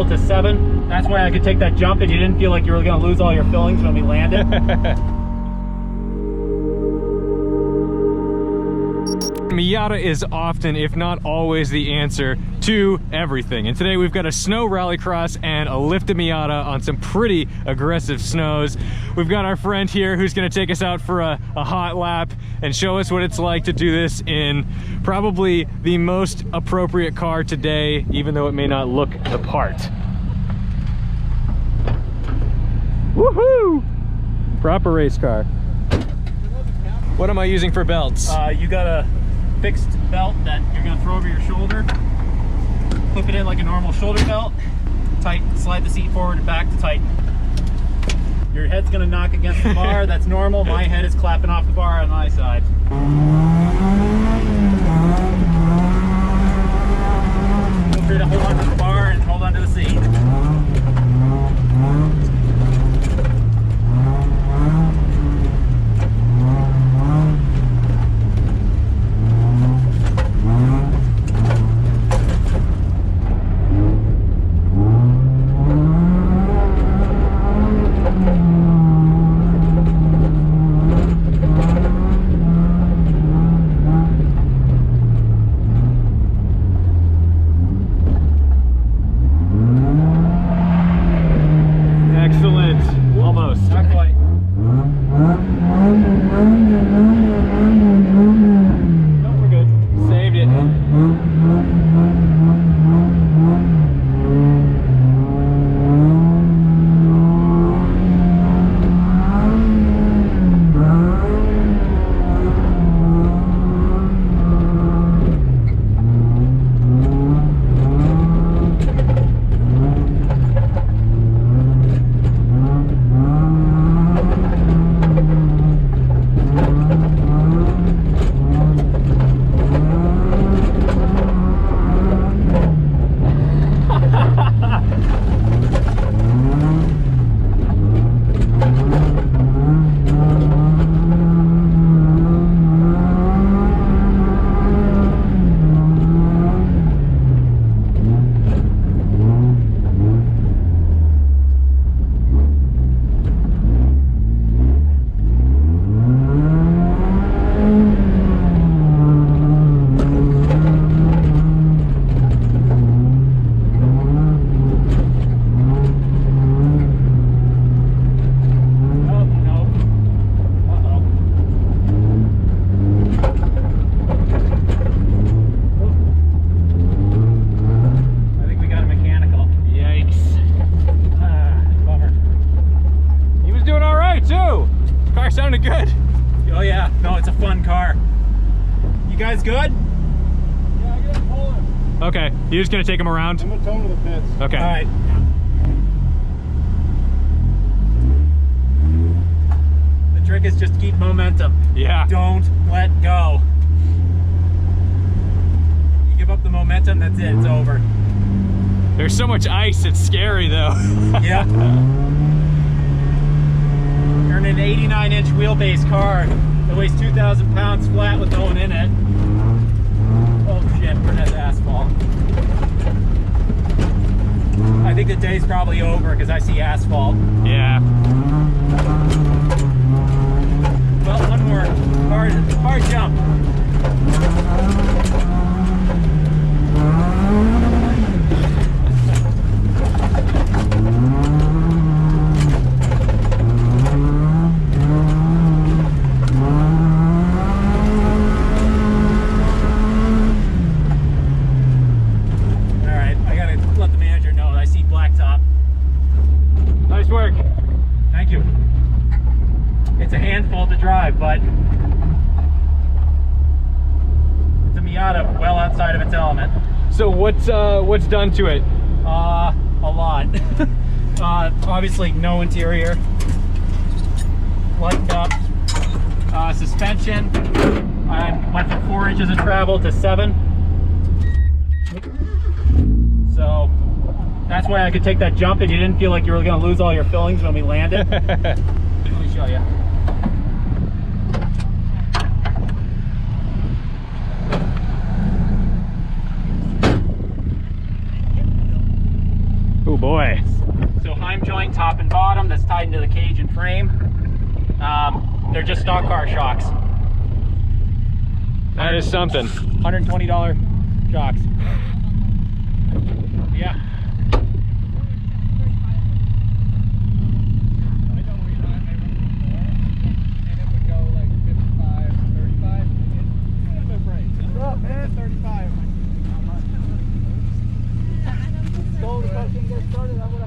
travel to 7. That's why I could take that jump and you didn't feel like you were going to lose all your fillings when we landed. Miata is often, if not always, the answer to everything. And today we've got a snow rallycross and a lifted Miata on some pretty aggressive snows. We've got our friend here who's going to take us out for a hot lap and show us what it's like to do this in probably the most appropriate car today, even though it may not look the part. Woohoo! Proper race car. What am I using for belts? You got a fixed belt that you're going to throw over your shoulder. Clip it in like a normal shoulder belt. Tighten, slide the seat forward and back to tighten. Your head's going to knock against the bar. That's normal. My head is clapping off the bar on my side. Feel free to hold on to the bar and hold on to the seat. Sounded good. Oh yeah, no, it's a fun car. You guys good? Yeah, I gotta pull him. Okay, you're just gonna take him around? I'm gonna tow him to the pits. Okay. All right. The trick is just keep momentum. Yeah. Don't let go. You give up the momentum, that's it, it's over. There's so much ice, it's scary though. Yeah. You're in an 89-inch wheelbase car that weighs 2,000 pounds flat with no one in it. Oh shit, we're at asphalt. I think the day's probably over because I see asphalt. Yeah. Well, one more hard jump. But it's a Miata well outside of its element. So what's done to it? A lot. Obviously no interior. Lightened up. Suspension. I went from 4 inches of travel to 7. So that's why I could take that jump and you didn't feel like you were going to lose all your fillings when we landed. Let me show you. Ooh, slide into the cage and frame. They're just stock car shocks. That is something. $120 shocks. Yeah. Stole the fucking get started.